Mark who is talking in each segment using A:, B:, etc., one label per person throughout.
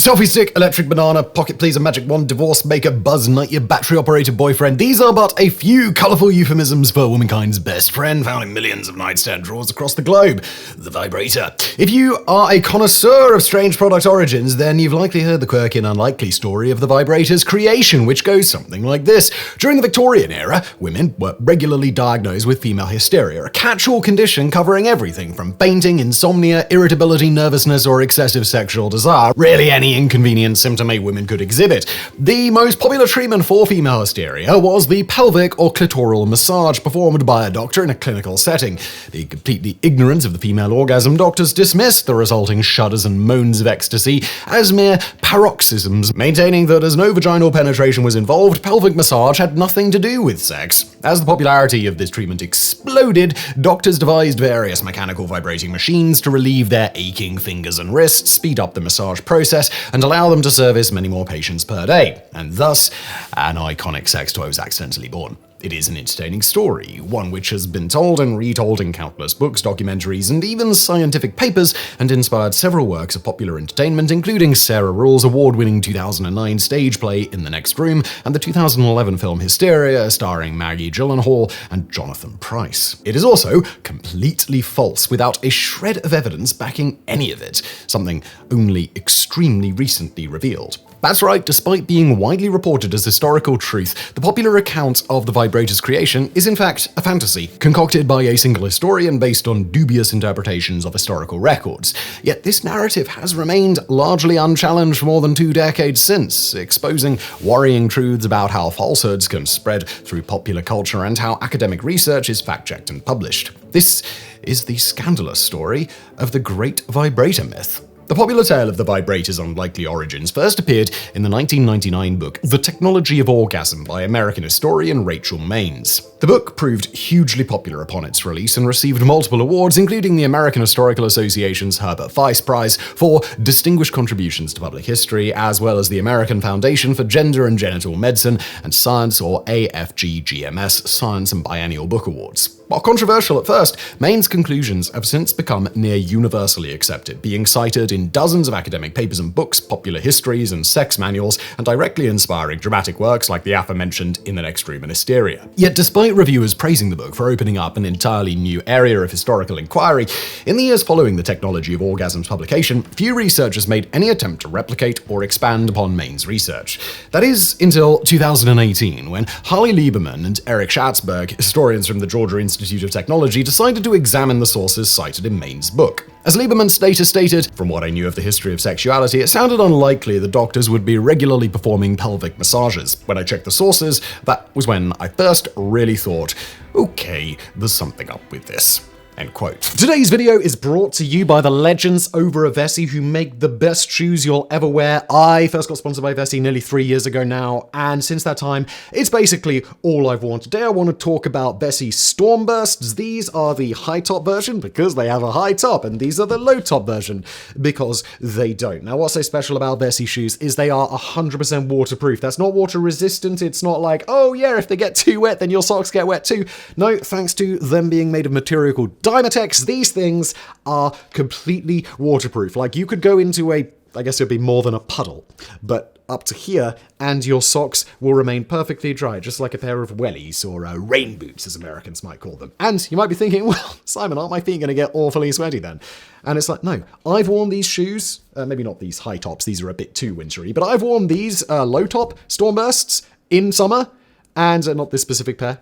A: Selfie stick, electric banana, pocket pleaser, magic wand, divorce maker, buzz, nightyear, battery-operated boyfriend. These are but a few colourful euphemisms for womankind's best friend, found in millions of nightstand drawers across the globe, the Vibrator. If you are a connoisseur of strange product origins, then you've likely heard the quirky and unlikely story of the Vibrator's creation, which goes something like this. During the Victorian era, women were regularly diagnosed with female hysteria, a catch-all condition covering everything from fainting, insomnia, irritability, nervousness, or excessive sexual desire. Really any inconvenient symptom a woman could exhibit. The most popular treatment for female hysteria was the pelvic or clitoral massage performed by a doctor in a clinical setting. The completely ignorant of the female orgasm, doctors dismissed the resulting shudders and moans of ecstasy as mere paroxysms, maintaining that as no vaginal penetration was involved, pelvic massage had nothing to do with sex. As the popularity of this treatment exploded, doctors devised various mechanical vibrating machines to relieve their aching fingers and wrists, speed up the massage process, and allow them to service many more patients per day. And thus, an iconic sex toy was accidentally born. It is an entertaining story, one which has been told and retold in countless books, documentaries, and even scientific papers, and inspired several works of popular entertainment, including Sarah Ruhl's award-winning 2009 stage play In the Next Room, and the 2011 film Hysteria, starring Maggie Gyllenhaal and Jonathan Pryce. It is also completely false, without a shred of evidence backing any of it, something only extremely recently revealed. That's right, despite being widely reported as historical truth, the popular account of the Vibrator's creation is in fact a fantasy, concocted by a single historian based on dubious interpretations of historical records. Yet this narrative has remained largely unchallenged for more than 2 decades since, exposing worrying truths about how falsehoods can spread through popular culture and how academic research is fact-checked and published. This is the scandalous story of the Great Vibrator Myth. The popular tale of the vibrator's unlikely origins first appeared in the 1999 book The Technology of Orgasm by American historian Rachel Maines. The book proved hugely popular upon its release and received multiple awards, including the American Historical Association's Herbert Weiss Prize for distinguished contributions to public history, as well as the American Foundation for Gender and Genital Medicine and Science, or AFG-GMS, Science and Biennial Book Awards. While controversial at first, Maine's conclusions have since become near universally accepted, being cited in dozens of academic papers and books, popular histories and sex manuals, and directly inspiring dramatic works like the aforementioned In the Next Room and Hysteria. Yet despite reviewers praising the book for opening up an entirely new area of historical inquiry, in the years following The Technology of Orgasm's publication, few researchers made any attempt to replicate or expand upon Maine's research. That is, until 2018, when Harley Lieberman and Eric Schatzberg, historians from the Georgia Institute of Technology, decided to examine the sources cited in Maine's book. As Lieberman's status stated, "From what I knew of the history of sexuality, it sounded unlikely the doctors would be regularly performing pelvic massages. When I checked the sources, that was when I first really thought, okay, there's something up with this." End quote. Today's video is brought to you by the legends over at Vessi, who make the best shoes you'll ever wear. I first got sponsored by Vessi nearly 3 years ago now, and since that time, it's basically all I've worn. Today I want to talk about Vessi Stormbursts. These are the high top version because they have a high top, and these are the low top version because they don't. Now, what's so special about Vessi shoes is they are 100% waterproof. That's not water resistant. It's not like, oh yeah, if they get too wet, then your socks get wet too. No, thanks to them being made of material called Dymatex, these things are completely waterproof. Like, you could go into I guess it would be more than a puddle, but up to here, and your socks will remain perfectly dry, just like a pair of wellies, or rain boots, as Americans might call them. And you might be thinking, well, Simon, aren't my feet going to get awfully sweaty then? And it's like, no, I've worn these shoes, maybe not these high tops, these are a bit too wintry, but I've worn these low top Stormbursts in summer, and not this specific pair.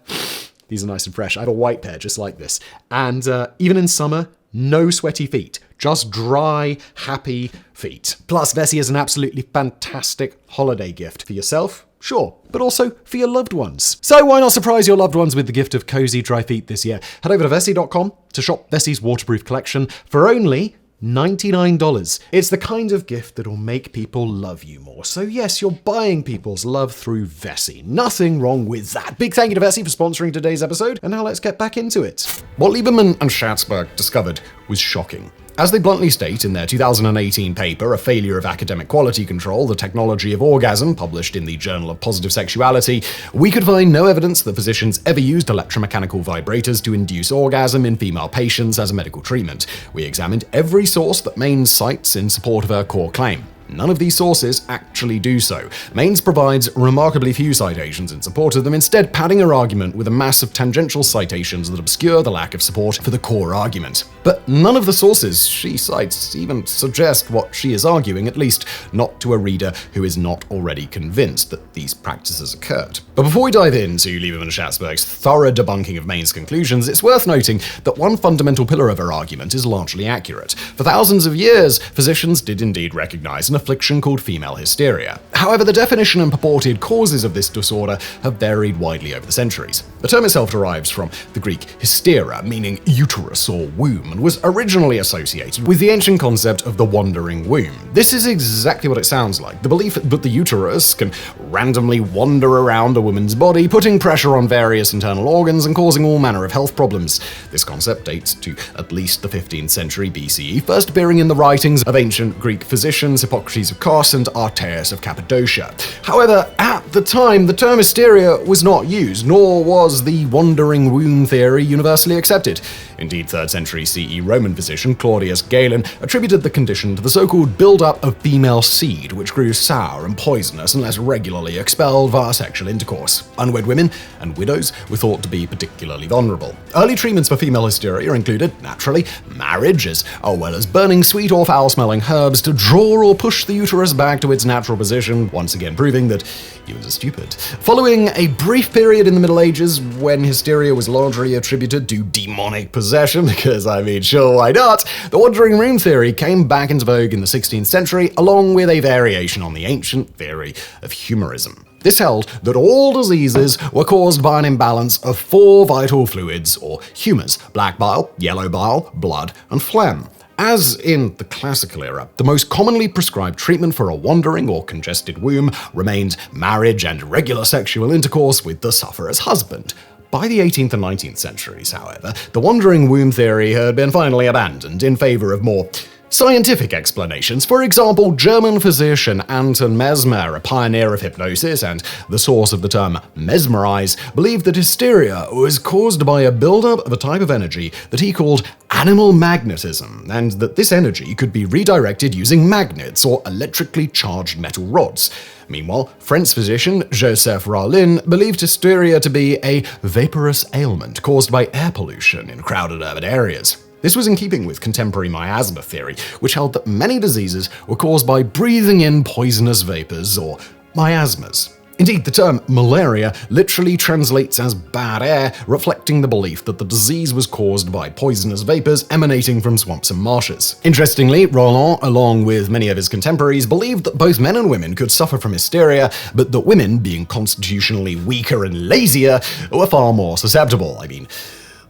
A: These are nice and fresh. I have a white pair just like this. And even in summer, no sweaty feet. Just dry, happy feet. Plus, Vessi is an absolutely fantastic holiday gift for yourself, sure, but also for your loved ones. So why not surprise your loved ones with the gift of cozy, dry feet this year? Head over to Vessi.com to shop Vessi's waterproof collection for only $99. It's the kind of gift that'll make people love you more. So yes, you're buying people's love through Vessi. Nothing wrong with that. Big thank you to Vessi for sponsoring today's episode, and now let's get back into it. What Lieberman and Schatzberg discovered was shocking. As they bluntly state in their 2018 paper, A Failure of Academic Quality Control, The Technology of Orgasm, published in the Journal of Positive Sexuality, we could find no evidence that physicians ever used electromechanical vibrators to induce orgasm in female patients as a medical treatment. We examined every source that Maines cites in support of her core claim. none of these sources actually do so. Maines provides remarkably few citations in support of them, instead padding her argument with a mass of tangential citations that obscure the lack of support for the core argument. But none of the sources she cites even suggest what she is arguing, at least not to a reader who is not already convinced that these practices occurred. But before we dive into Lieberman Schatzberg's thorough debunking of Maine's conclusions, it's worth noting that one fundamental pillar of her argument is largely accurate. For thousands of years, physicians did indeed recognize an affliction called female hysteria. However, the definition and purported causes of this disorder have varied widely over the centuries. The term itself derives from the Greek hystera, meaning uterus or womb, and was originally associated with the ancient concept of the wandering womb. This is exactly what it sounds like: the belief that the uterus can randomly wander around a woman's body, putting pressure on various internal organs and causing all manner of health problems. This concept dates to at least the 15th century BCE, first appearing in the writings of ancient Greek physicians Hippocrates of Kos and Artaeus of Cappadocia. However, at the time, the term hysteria was not used, nor was the wandering womb theory universally accepted. Indeed, 3rd century CE Roman physician Claudius Galen attributed the condition to the so-called build-up of female seed, which grew sour and poisonous unless regularly expelled via sexual intercourse. Unwed women and widows were thought to be particularly vulnerable. Early treatments for female hysteria included, naturally, marriage, as well as burning sweet or foul-smelling herbs to draw or push the uterus back to its natural position, once again proving that humans are stupid. Following a brief period in the Middle Ages when hysteria was largely attributed to demonic possession, because sure, why not? The wandering womb theory came back into vogue in the 16th century, along with a variation on the ancient theory of humorism. This held that all diseases were caused by an imbalance of 4 vital fluids, or humors: black bile, yellow bile, blood, and phlegm. As in the classical era, the most commonly prescribed treatment for a wandering or congested womb remained marriage and regular sexual intercourse with the sufferer's husband. By the 18th and 19th centuries, however, the wandering womb theory had been finally abandoned in favor of more scientific explanations. For example, German physician Anton Mesmer, a pioneer of hypnosis and the source of the term mesmerize, believed that hysteria was caused by a buildup of a type of energy that he called animal magnetism, and that this energy could be redirected using magnets or electrically charged metal rods. Meanwhile, French physician Joseph Raulin believed hysteria to be a vaporous ailment caused by air pollution in crowded urban areas. This was in keeping with contemporary miasma theory, which held that many diseases were caused by breathing in poisonous vapors, or miasmas. Indeed, the term malaria literally translates as bad air, reflecting the belief that the disease was caused by poisonous vapors emanating from swamps and marshes. Interestingly, Roland, along with many of his contemporaries, believed that both men and women could suffer from hysteria, but that women, being constitutionally weaker and lazier, were far more susceptible.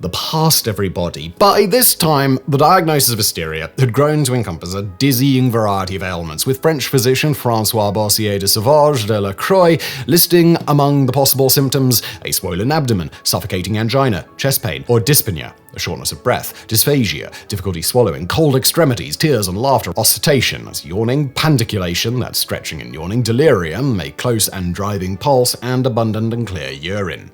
A: The past everybody. By this time, the diagnosis of hysteria had grown to encompass a dizzying variety of ailments, with French physician François Bossier de Sauvage de la Croix listing among the possible symptoms a swollen abdomen, suffocating angina, chest pain, or dyspnea, a shortness of breath, dysphagia, difficulty swallowing, cold extremities, tears and laughter, oscitation, that's yawning, pandiculation, that's stretching and yawning, delirium, a close and driving pulse, and abundant and clear urine.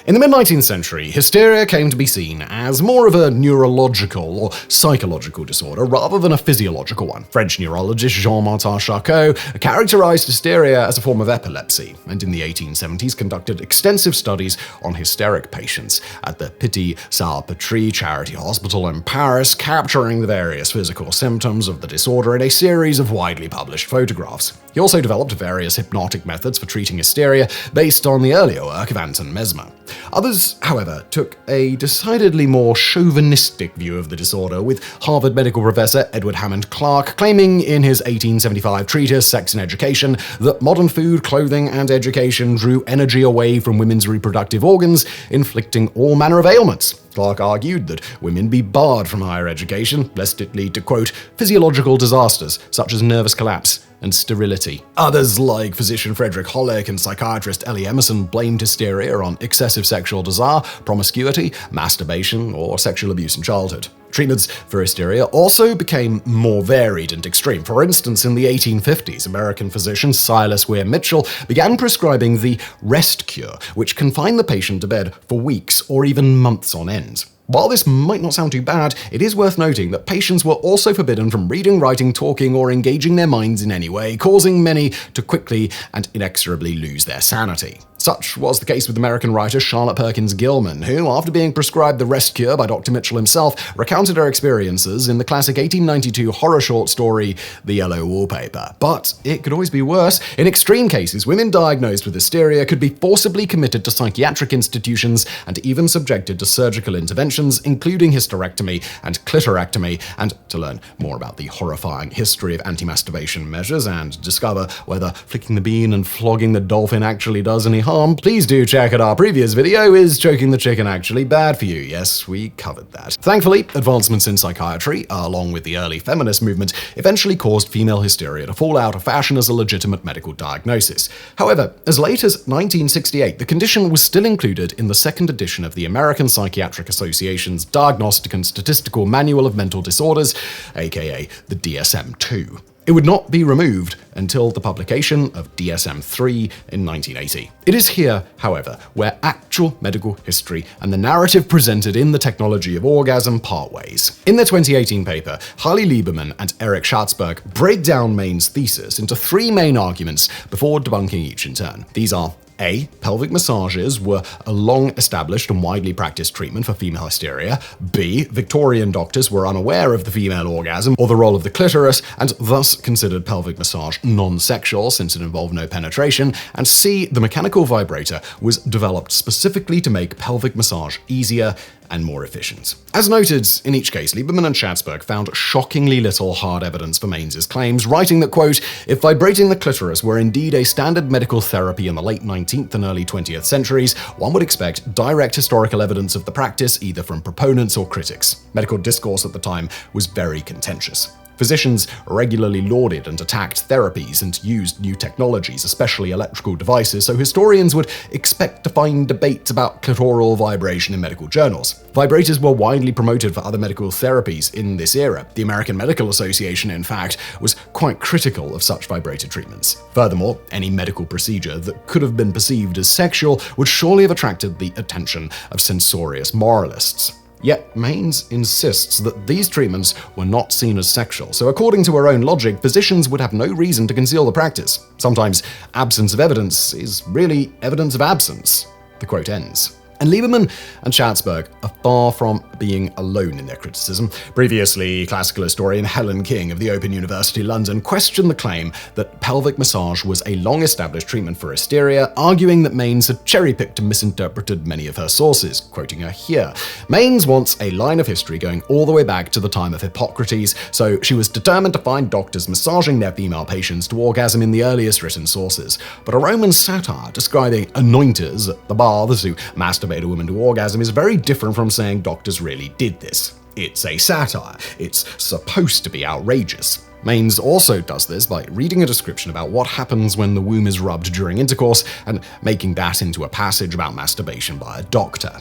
A: In the mid-19th century, hysteria came to be seen as more of a neurological or psychological disorder rather than a physiological one. French neurologist Jean-Martin Charcot characterized hysteria as a form of epilepsy, and in the 1870s conducted extensive studies on hysteric patients at the Pitié-Salpêtrière Charity Hospital in Paris, capturing the various physical symptoms of the disorder in a series of widely published photographs. He also developed various hypnotic methods for treating hysteria based on the earlier work of Anton Mesmer. Others, however, took a decidedly more chauvinistic view of the disorder, with Harvard medical professor Edward Hammond Clark claiming in his 1875 treatise Sex and Education that modern food, clothing, and education drew energy away from women's reproductive organs, inflicting all manner of ailments. Clark argued that women be barred from higher education, lest it lead to, quote, physiological disasters such as nervous collapse and sterility. Others, like physician Frederick Hollick and psychiatrist Ellie Emerson, blamed hysteria on excessive sexual desire, promiscuity, masturbation, or sexual abuse in childhood. Treatments for hysteria also became more varied and extreme. For instance, in the 1850s, American physician Silas Weir Mitchell began prescribing the rest cure, which confined the patient to bed for weeks or even months on end. While this might not sound too bad, it is worth noting that patients were also forbidden from reading, writing, talking, or engaging their minds in any way, causing many to quickly and inexorably lose their sanity. Such was the case with American writer Charlotte Perkins Gilman, who, after being prescribed the rest cure by Dr. Mitchell himself, recounted her experiences in the classic 1892 horror short story, The Yellow Wallpaper. But it could always be worse. In extreme cases, women diagnosed with hysteria could be forcibly committed to psychiatric institutions and even subjected to surgical interventions, including hysterectomy and clitorectomy. And to learn more about the horrifying history of anti-masturbation measures and discover whether flicking the bean and flogging the dolphin actually does any harm, please do check out our previous video, Is Choking the Chicken Actually Bad For You? Yes, we covered that. Thankfully, advancements in psychiatry, along with the early feminist movement, eventually caused female hysteria to fall out of fashion as a legitimate medical diagnosis. However, as late as 1968, the condition was still included in the second edition of the American Psychiatric Association's Diagnostic and Statistical Manual of Mental Disorders, aka the DSM-2. It would not be removed until the publication of DSM-3 in 1980. It is here, however, where actual medical history and the narrative presented in The Technology of Orgasm part ways. In their 2018 paper, Harley Lieberman and Eric Schatzberg break down Maine's thesis into three main arguments before debunking each in turn. These are: A. Pelvic massages were a long-established and widely practiced treatment for female hysteria. B. Victorian doctors were unaware of the female orgasm or the role of the clitoris, and thus considered pelvic massage non-sexual since it involved no penetration. And C. The mechanical vibrator was developed specifically to make pelvic massage easier and more efficient. As noted, in each case, Lieberman and Schatzberg found shockingly little hard evidence for Maine's claims, writing that, quote, "If vibrating the clitoris were indeed a standard medical therapy in the late 19th and early 20th centuries, one would expect direct historical evidence of the practice either from proponents or critics. Medical discourse at the time was very contentious. Physicians regularly lauded and attacked therapies and used new technologies, especially electrical devices, so historians would expect to find debates about clitoral vibration in medical journals. Vibrators were widely promoted for other medical therapies in this era. The American Medical Association, in fact, was quite critical of such vibrator treatments. Furthermore, any medical procedure that could have been perceived as sexual would surely have attracted the attention of censorious moralists." Yet, Mainz insists that these treatments were not seen as sexual, so according to her own logic, physicians would have no reason to conceal the practice. Sometimes absence of evidence is really evidence of absence. The quote ends. And Lieberman and Schatzberg are far from being alone in their criticism. Previously, classical historian Helen King of the Open University London questioned the claim that pelvic massage was a long-established treatment for hysteria, arguing that Mainz had cherry-picked and misinterpreted many of her sources, quoting her here. Mainz wants a line of history going all the way back to the time of Hippocrates, so she was determined to find doctors massaging their female patients to orgasm in the earliest written sources. But a Roman satire describing anointers at the baths who masturbate a woman to orgasm is very different from saying doctors really did this. It's a satire. It's supposed to be outrageous. Mainz also does this by reading a description about what happens when the womb is rubbed during intercourse and making that into a passage about masturbation by a doctor.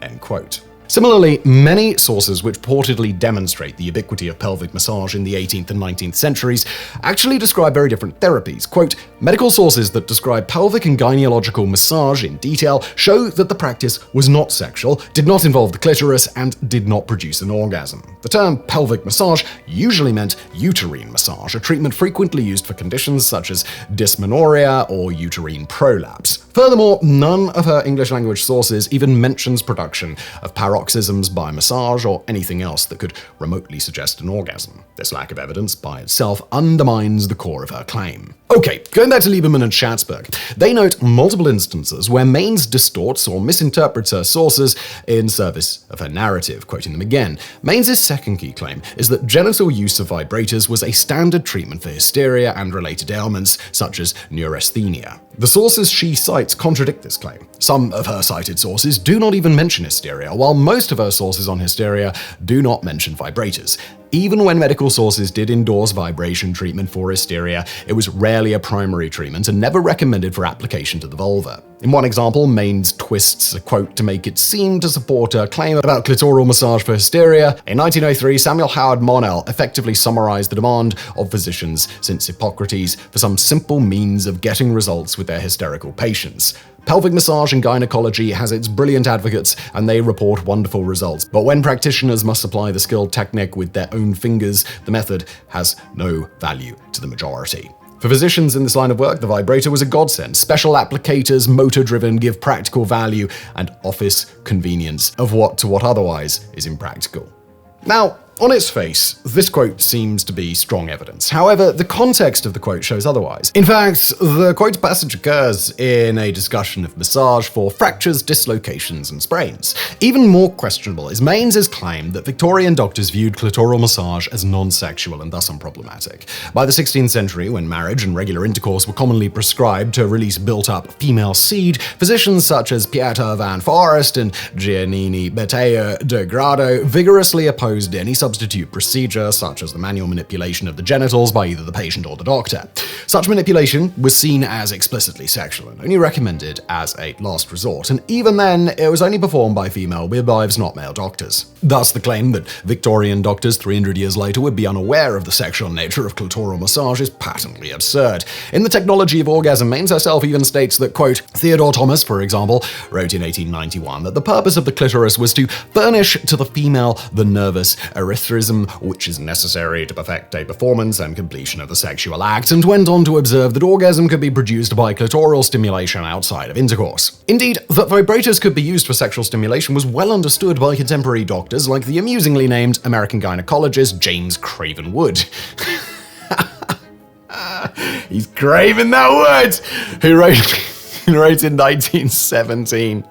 A: End quote. Similarly, many sources which purportedly demonstrate the ubiquity of pelvic massage in the 18th and 19th centuries actually describe very different therapies. Quote, "Medical sources that describe pelvic and gynecological massage in detail show that the practice was not sexual, did not involve the clitoris, and did not produce an orgasm. The term pelvic massage usually meant uterine massage, a treatment frequently used for conditions such as dysmenorrhea or uterine prolapse. Furthermore, none of her English language sources even mentions production of paroxysms by massage or anything else that could remotely suggest an orgasm. This lack of evidence by itself undermines the core of her claim." Okay, going back to Lieberman and Schatzberg, they note multiple instances where Mainz distorts or misinterprets her sources in service of her narrative. Quoting them again, Mainz's second key claim is that genital use of vibrators was a standard treatment for hysteria and related ailments such as neurasthenia. The sources she cites contradict this claim. Some of her cited sources do not even mention hysteria, while most of her sources on hysteria do not mention vibrators. Even when medical sources did endorse vibration treatment for hysteria, it was rarely a primary treatment and never recommended for application to the vulva. In one example, Mainz twists a quote to make it seem to support her claim about clitoral massage for hysteria. In 1903, Samuel Howard Monell effectively summarized the demand of physicians since Hippocrates for some simple means of getting results with their hysterical patients. Pelvic massage and gynecology has its brilliant advocates, and they report wonderful results. But when practitioners must apply the skilled technique with their own fingers, the method has no value to the majority. For physicians in this line of work, the Vibrator was a godsend. Special applicators, motor-driven, give practical value and office convenience of what otherwise is impractical. Now, on its face, this quote seems to be strong evidence. However, the context of the quote shows otherwise. In fact, the quote passage occurs in a discussion of massage for fractures, dislocations, and sprains. Even more questionable is Mains's claim that Victorian doctors viewed clitoral massage as non-sexual and thus unproblematic. By the 16th century, when marriage and regular intercourse were commonly prescribed to release built-up female seed, physicians such as Pieter van Forest and Giannini Betteo de Grado vigorously opposed any substitute procedure, such as the manual manipulation of the genitals by either the patient or the doctor. Such manipulation was seen as explicitly sexual and only recommended as a last resort, and even then, it was only performed by female midwives, not male doctors. Thus, the claim that Victorian doctors 300 years later would be unaware of the sexual nature of clitoral massage is patently absurd. In The Technology of Orgasm, Mains herself even states that, quote, Theodore Thomas, for example, wrote in 1891 that the purpose of the clitoris was to furnish to the female the nervous erythrism which is necessary to perfect a performance and completion of the sexual act, and went on to observe that orgasm could be produced by clitoral stimulation outside of intercourse. Indeed, that vibrators could be used for sexual stimulation was well understood by contemporary doctors like the amusingly named American gynecologist James Craven Wood. He's craving that wood! Who wrote in 1917.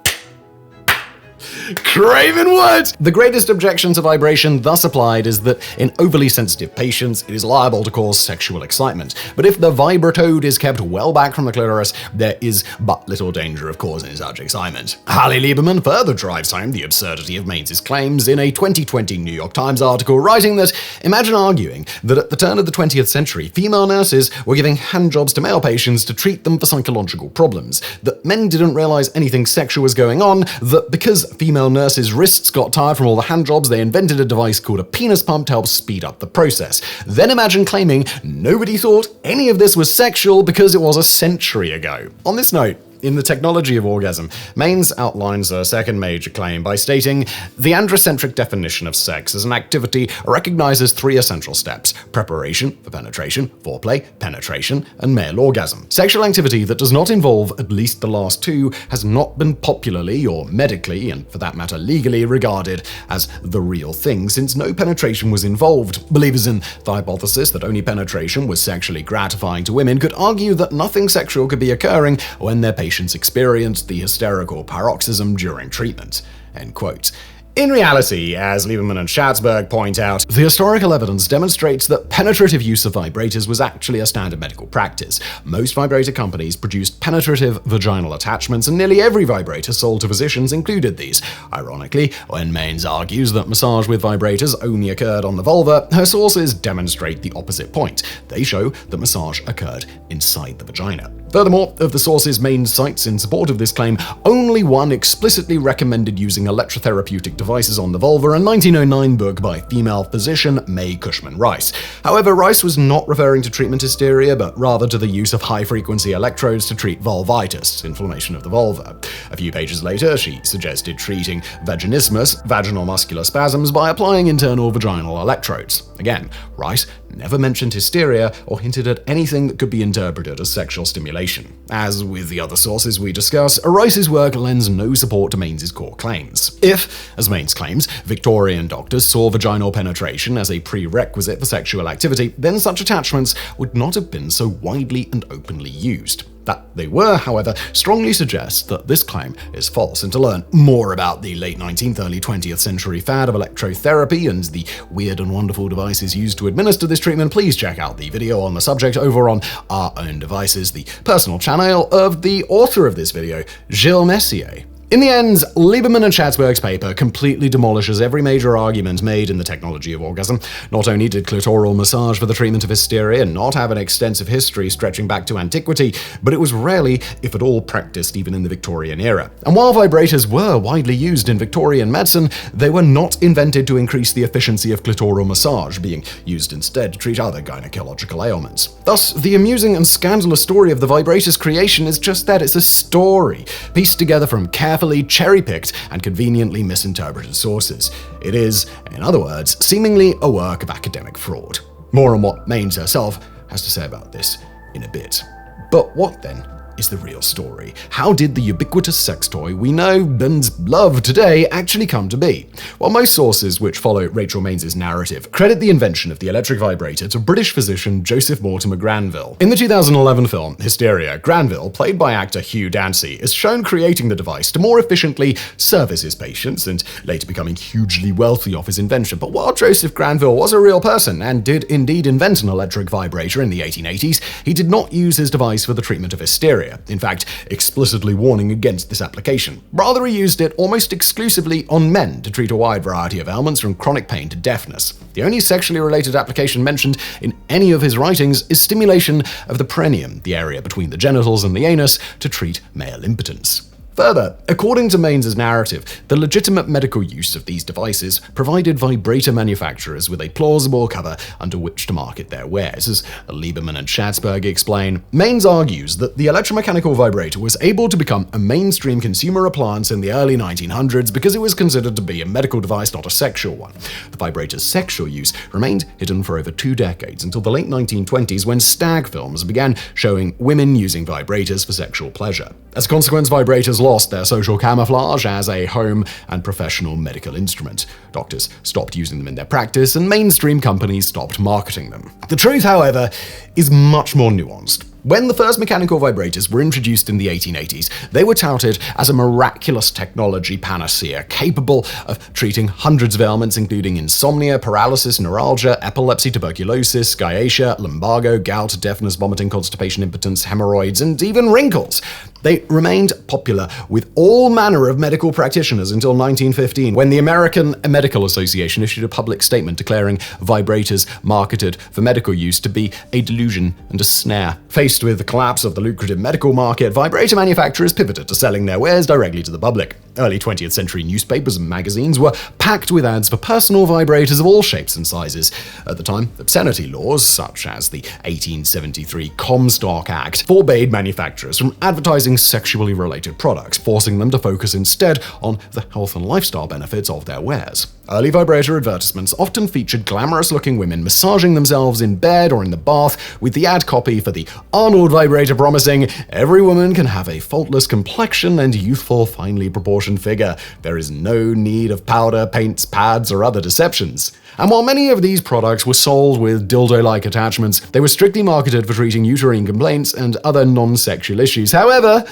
A: Craven Wood! The greatest objection to vibration thus applied is that in overly sensitive patients, it is liable to cause sexual excitement. But if the vibratode is kept well back from the clitoris, there is but little danger of causing such excitement. Harley Lieberman further drives home the absurdity of Mains's claims in a 2020 New York Times article, writing that, imagine arguing that at the turn of the 20th century, female nurses were giving handjobs to male patients to treat them for psychological problems, that men didn't realize anything sexual was going on, that because female nurses' wrists got tired from all the handjobs, they invented a device called a penis pump to help speed up the process. Then imagine claiming nobody thought any of this was sexual because it was a century ago. On this note, in The Technology of Orgasm, Mains outlines a second major claim by stating, the androcentric definition of sex as an activity recognizes three essential steps: preparation for penetration, foreplay, penetration, and male orgasm. Sexual activity that does not involve at least the last two has not been popularly or medically, and for that matter legally, regarded as the real thing, since no penetration was involved. Believers in the hypothesis that only penetration was sexually gratifying to women could argue that nothing sexual could be occurring when their patients experienced the hysterical paroxysm during treatment. End quote. In reality, as Lieberman and Schatzberg point out, the historical evidence demonstrates that penetrative use of vibrators was actually a standard medical practice. Most vibrator companies produced penetrative vaginal attachments, and nearly every vibrator sold to physicians included these. Ironically, when Mains argues that massage with vibrators only occurred on the vulva, her sources demonstrate the opposite point. They show that massage occurred inside the vagina. Furthermore, of the sources Mains cites in support of this claim, only one explicitly recommended using electrotherapeutic devices on the vulva, a 1909 book by female physician May Cushman Rice. However, Rice was not referring to treatment hysteria, but rather to the use of high-frequency electrodes to treat vulvitis, inflammation of the vulva. A few pages later, she suggested treating vaginismus, vaginal muscular spasms, by applying internal vaginal electrodes. Again, Rice never mentioned hysteria or hinted at anything that could be interpreted as sexual stimulation. As with the other sources we discuss, Rice's work lends no support to Mains's core claims. If, as Mains claims, Victorian doctors saw vaginal penetration as a prerequisite for sexual activity, then such attachments would not have been so widely and openly used. That they were, however, strongly suggests that this claim is false, and to learn more about the late 19th, early 20th century fad of electrotherapy and the weird and wonderful devices used to administer this treatment, please check out the video on the subject over on Our Own Devices, the personal channel of the author of this video, Gilles Messier. In the end, Lieberman and Schatzberg's paper completely demolishes every major argument made in the technology of orgasm. Not only did clitoral massage for the treatment of hysteria not have an extensive history stretching back to antiquity, but it was rarely, if at all, practiced even in the Victorian era. And while vibrators were widely used in Victorian medicine, they were not invented to increase the efficiency of clitoral massage, being used instead to treat other gynecological ailments. Thus, the amusing and scandalous story of the vibrator's creation is just that: it's a story, pieced together from carefully cherry-picked and conveniently misinterpreted sources. It is, in other words, seemingly a work of academic fraud. More on what Maines herself has to say about this in a bit. But what then is the real story? How did the ubiquitous sex toy we know and love today actually come to be? Well, most sources which follow Rachel Maines' narrative credit the invention of the electric vibrator to British physician Joseph Mortimer Granville. In the 2011 film Hysteria, Granville, played by actor Hugh Dancy, is shown creating the device to more efficiently service his patients and later becoming hugely wealthy off his invention. But while Joseph Granville was a real person and did indeed invent an electric vibrator in the 1880s, he did not use his device for the treatment of hysteria. In fact, explicitly warning against this application. Rather, he used it almost exclusively on men to treat a wide variety of ailments from chronic pain to deafness. The only sexually related application mentioned in any of his writings is stimulation of the perineum, the area between the genitals and the anus, to treat male impotence. Further, according to Maines' narrative, the legitimate medical use of these devices provided vibrator manufacturers with a plausible cover under which to market their wares. As Lieberman and Schatzberg explain, Maines argues that the electromechanical vibrator was able to become a mainstream consumer appliance in the early 1900s because it was considered to be a medical device, not a sexual one. The vibrator's sexual use remained hidden for over 2 decades, until the late 1920s, when stag films began showing women using vibrators for sexual pleasure. As a consequence, vibrators lost their social camouflage as a home and professional medical instrument. Doctors stopped using them in their practice, and mainstream companies stopped marketing them. The truth, however, is much more nuanced. When the first mechanical vibrators were introduced in the 1880s, they were touted as a miraculous technology panacea capable of treating hundreds of ailments, including insomnia, paralysis, neuralgia, epilepsy, tuberculosis, sciatica, lumbago, gout, deafness, vomiting, constipation, impotence, hemorrhoids, and even wrinkles. They remained popular with all manner of medical practitioners until 1915, when the American Medical Association issued a public statement declaring vibrators marketed for medical use to be a delusion and a snare. Faced with the collapse of the lucrative medical market, vibrator manufacturers pivoted to selling their wares directly to the public. Early 20th century newspapers and magazines were packed with ads for personal vibrators of all shapes and sizes. At the time, obscenity laws, such as the 1873 Comstock Act, forbade manufacturers from advertising sexually related products, forcing them to focus instead on the health and lifestyle benefits of their wares. Early vibrator advertisements often featured glamorous-looking women massaging themselves in bed or in the bath, with the ad copy for the Arnold vibrator promising, "Every woman can have a faultless complexion and youthful, finely proportioned figure. There is no need of powder, paints, pads, or other deceptions." And while many of these products were sold with dildo-like attachments, they were strictly marketed for treating uterine complaints and other non-sexual issues. However,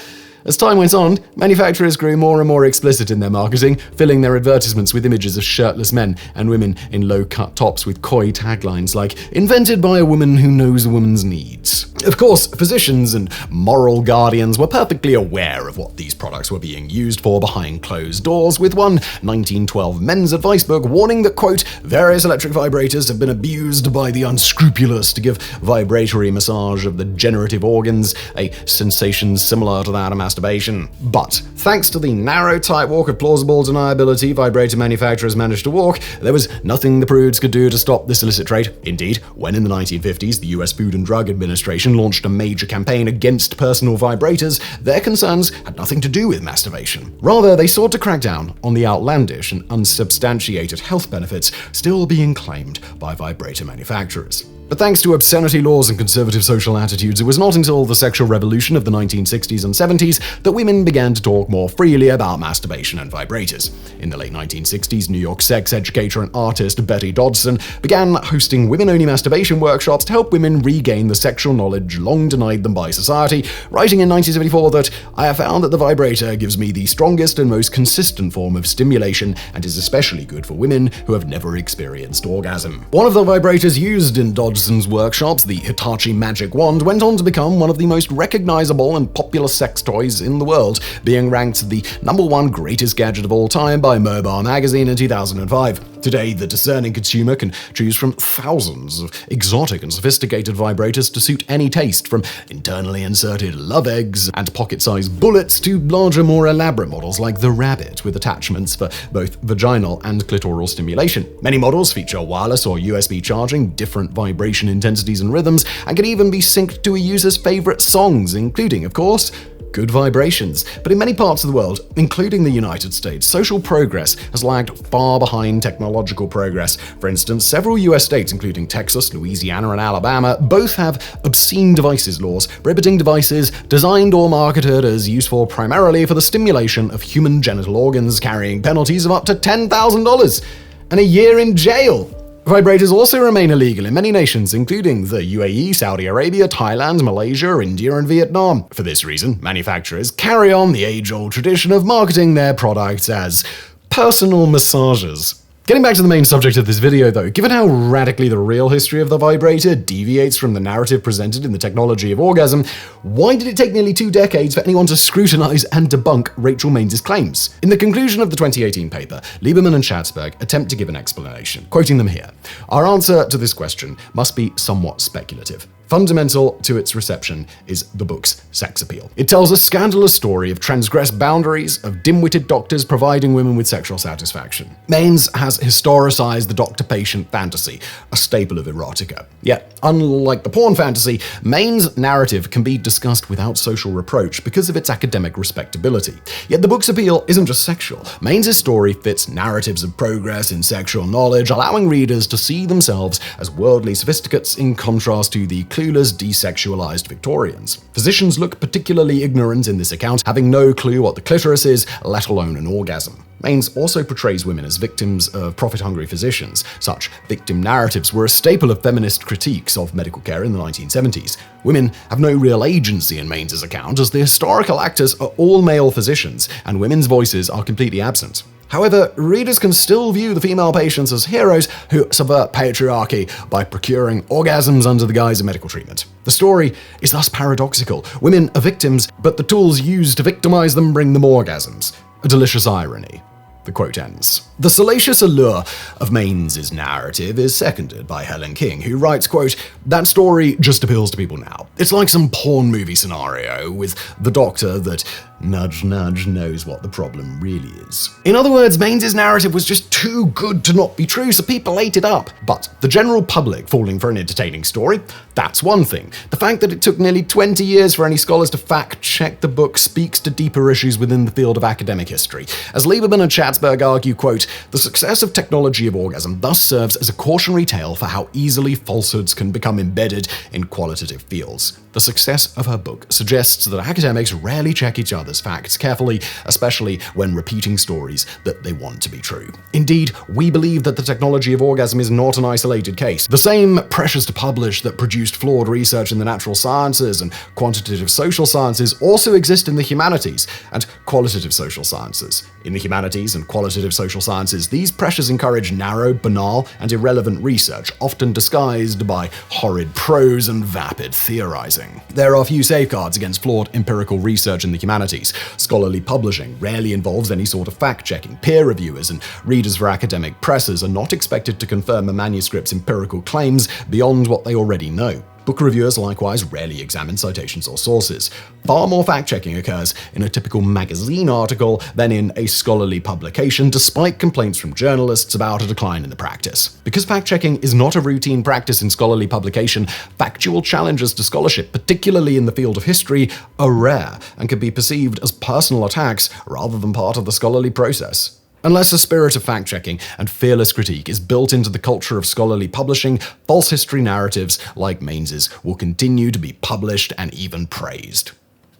A: as time went on, manufacturers grew more and more explicit in their marketing, filling their advertisements with images of shirtless men and women in low-cut tops with coy taglines like, "Invented by a woman who knows a woman's needs." Of course, physicians and moral guardians were perfectly aware of what these products were being used for behind closed doors, with one 1912 men's advice book warning that, quote, "Various electric vibrators have been abused by the unscrupulous to give vibratory massage of the generative organs, a sensation similar to that of masturbation." But thanks to the narrow tightrope of plausible deniability vibrator manufacturers managed to walk, there was nothing the prudes could do to stop this illicit trade. Indeed, when in the 1950s the US Food and Drug Administration launched a major campaign against personal vibrators, their concerns had nothing to do with masturbation. Rather, they sought to crack down on the outlandish and unsubstantiated health benefits still being claimed by vibrator manufacturers. But thanks to obscenity laws and conservative social attitudes, it was not until the sexual revolution of the 1960s and 70s that women began to talk more freely about masturbation and vibrators. In the late 1960s, New York sex educator and artist Betty Dodson began hosting women-only masturbation workshops to help women regain the sexual knowledge long denied them by society, writing in 1974 that, "I have found that the vibrator gives me the strongest and most consistent form of stimulation and is especially good for women who have never experienced orgasm." One of the vibrators used in Dodson's Gibson's workshops, the Hitachi Magic Wand went on to become one of the most recognizable and popular sex toys in the world, being ranked the #1 greatest gadget of all time by Mobile magazine in 2005. Today, the discerning consumer can choose from thousands of exotic and sophisticated vibrators to suit any taste, from internally inserted love eggs and pocket-sized bullets to larger, more elaborate models like the Rabbit, with attachments for both vaginal and clitoral stimulation. Many models feature wireless or USB charging, different vibration intensities and rhythms, and can even be synced to a user's favorite songs, including, of course, good vibrations. But in many parts of the world, including the United States, social progress has lagged far behind technological progress. For instance, several US states, including Texas, Louisiana, and Alabama, both have obscene devices laws, prohibiting devices designed or marketed as useful primarily for the stimulation of human genital organs, carrying penalties of up to $10,000 and a year in jail. Vibrators also remain illegal in many nations, including the UAE, Saudi Arabia, Thailand, Malaysia, India, and Vietnam. For this reason, manufacturers carry on the age-old tradition of marketing their products as personal massagers. Getting back to the main subject of this video though, given how radically the real history of the vibrator deviates from the narrative presented in the technology of orgasm, why did it take nearly 2 decades for anyone to scrutinize and debunk Rachel Mains's claims? In the conclusion of the 2018 paper, Lieberman and Schatzberg attempt to give an explanation. Quoting them here, "Our answer to this question must be somewhat speculative. Fundamental to its reception is the book's sex appeal. It tells a scandalous story of transgressed boundaries, of dim-witted doctors providing women with sexual satisfaction. Mains has historicized the doctor-patient fantasy, a staple of erotica. Yet, unlike the porn fantasy, Main's narrative can be discussed without social reproach because of its academic respectability. Yet the book's appeal isn't just sexual. Mains's story fits narratives of progress in sexual knowledge, allowing readers to see themselves as worldly sophisticates in contrast to the clueless, desexualized Victorians. Physicians look particularly ignorant in this account, having no clue what the clitoris is, let alone an orgasm. Mains also portrays women as victims of profit-hungry physicians. Such victim narratives were a staple of feminist critiques of medical care in the 1970s. Women have no real agency in Mains's account, as the historical actors are all male physicians, and women's voices are completely absent. However, readers can still view the female patients as heroes who subvert patriarchy by procuring orgasms under the guise of medical treatment. The story is thus paradoxical. Women are victims, but the tools used to victimize them bring them orgasms. A delicious irony." The quote ends. The salacious allure of Mains's narrative is seconded by Helen King, who writes, quote, "That story just appeals to people now. It's like some porn movie scenario with the doctor that, nudge nudge, knows what the problem really is." In other words, Mains's narrative was just too good to not be true, so people ate it up. But the general public falling for an entertaining story, that's one thing. The fact that it took nearly 20 years for any scholars to fact-check the book speaks to deeper issues within the field of academic history. As Lieberman and Schatzberg argue, quote, "The success of technology of orgasm thus serves as a cautionary tale for how easily falsehoods can become embedded in qualitative fields." The success of her book suggests that academics rarely check each other's facts carefully, especially when repeating stories that they want to be true. Indeed, we believe that the technology of orgasm is not an isolated case. The same pressures to publish that produced flawed research in the natural sciences and quantitative social sciences also exist in the humanities and qualitative social sciences. In the humanities and qualitative social sciences, these pressures encourage narrow, banal, and irrelevant research, often disguised by horrid prose and vapid theorizing. There are few safeguards against flawed empirical research in the humanities. Scholarly publishing rarely involves any sort of fact-checking. Peer reviewers and readers for academic presses are not expected to confirm a manuscript's empirical claims beyond what they already know. Book reviewers likewise rarely examine citations or sources. Far more fact-checking occurs in a typical magazine article than in a scholarly publication, despite complaints from journalists about a decline in the practice. Because fact-checking is not a routine practice in scholarly publication, factual challenges to scholarship, particularly in the field of history, are rare and can be perceived as personal attacks rather than part of the scholarly process. Unless a spirit of fact-checking and fearless critique is built into the culture of scholarly publishing, false history narratives like Mains's will continue to be published and even praised.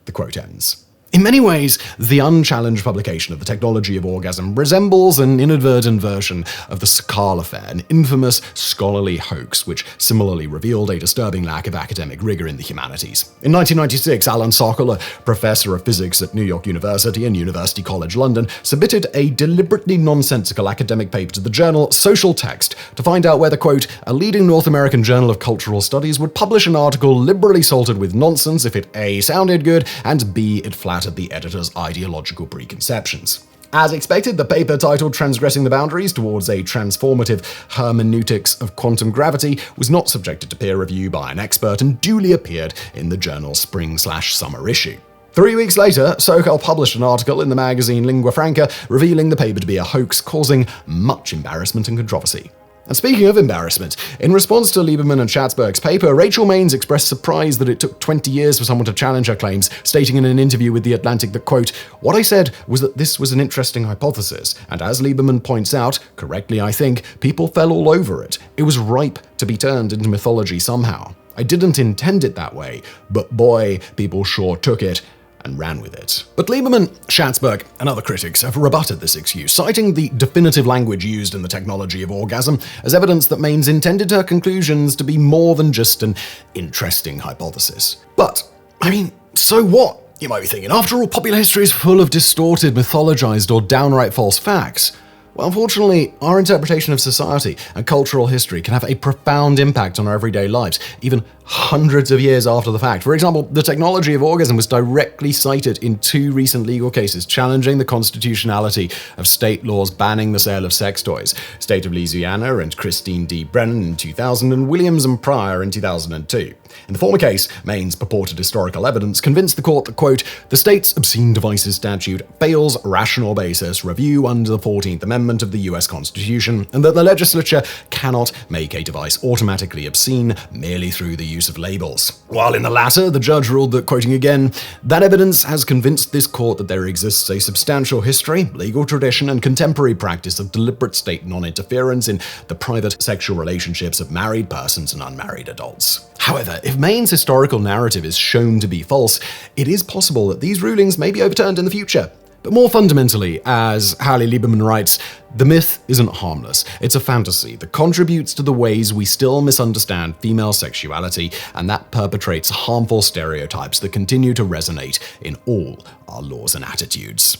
A: The quote ends. In many ways, the unchallenged publication of The Technology of Orgasm resembles an inadvertent version of the Sakal affair, an infamous scholarly hoax which similarly revealed a disturbing lack of academic rigor in the humanities. In 1996, Alan Sokal, a professor of physics at New York University and University College London, submitted a deliberately nonsensical academic paper to the journal Social Text to find out whether, quote, a leading North American journal of cultural studies would publish an article liberally salted with nonsense if it A, sounded good, and B, it flattered the editor's ideological preconceptions. As expected, the paper titled Transgressing the Boundaries Towards a Transformative Hermeneutics of Quantum Gravity was not subjected to peer review by an expert and duly appeared in the journal's spring/summer issue. 3 weeks later, Sokal published an article in the magazine Lingua Franca revealing the paper to be a hoax, causing much embarrassment and controversy. And speaking of embarrassment, in response to Lieberman and Schatzberg's paper, Rachel Maines expressed surprise that it took 20 years for someone to challenge her claims, stating in an interview with The Atlantic that, quote, what I said was that this was an interesting hypothesis, and as Lieberman points out, correctly I think, people fell all over it. It was ripe to be turned into mythology somehow. I didn't intend it that way, but boy, people sure took it and ran with it. But Lieberman, Schatzberg, and other critics have rebutted this excuse, citing the definitive language used in The Technology of Orgasm as evidence that Maines intended her conclusions to be more than just an interesting hypothesis. But, I mean, so what? You might be thinking, after all, popular history is full of distorted, mythologized, or downright false facts. Well, unfortunately, our interpretation of society and cultural history can have a profound impact on our everyday lives, even hundreds of years after the fact. For example, The Technology of Orgasm was directly cited in 2 recent legal cases challenging the constitutionality of state laws banning the sale of sex toys: State of Louisiana and Christine D. Brennan in 2000 and Williams and Pryor in 2002. In the former case, Maine's purported historical evidence convinced the court that, quote, the state's obscene devices statute fails rational basis review under the 14th Amendment of the US Constitution, and that the legislature cannot make a device automatically obscene merely through the use of labels. While in the latter, the judge ruled that, quoting again, that evidence has convinced this court that there exists a substantial history, legal tradition, and contemporary practice of deliberate state non-interference in the private sexual relationships of married persons and unmarried adults. However, if Maine's historical narrative is shown to be false, it is possible that these rulings may be overturned in the future. But more fundamentally, as Hallie Lieberman writes, the myth isn't harmless. It's a fantasy that contributes to the ways we still misunderstand female sexuality and that perpetrates harmful stereotypes that continue to resonate in all our laws and attitudes.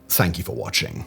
A: Thank you for watching.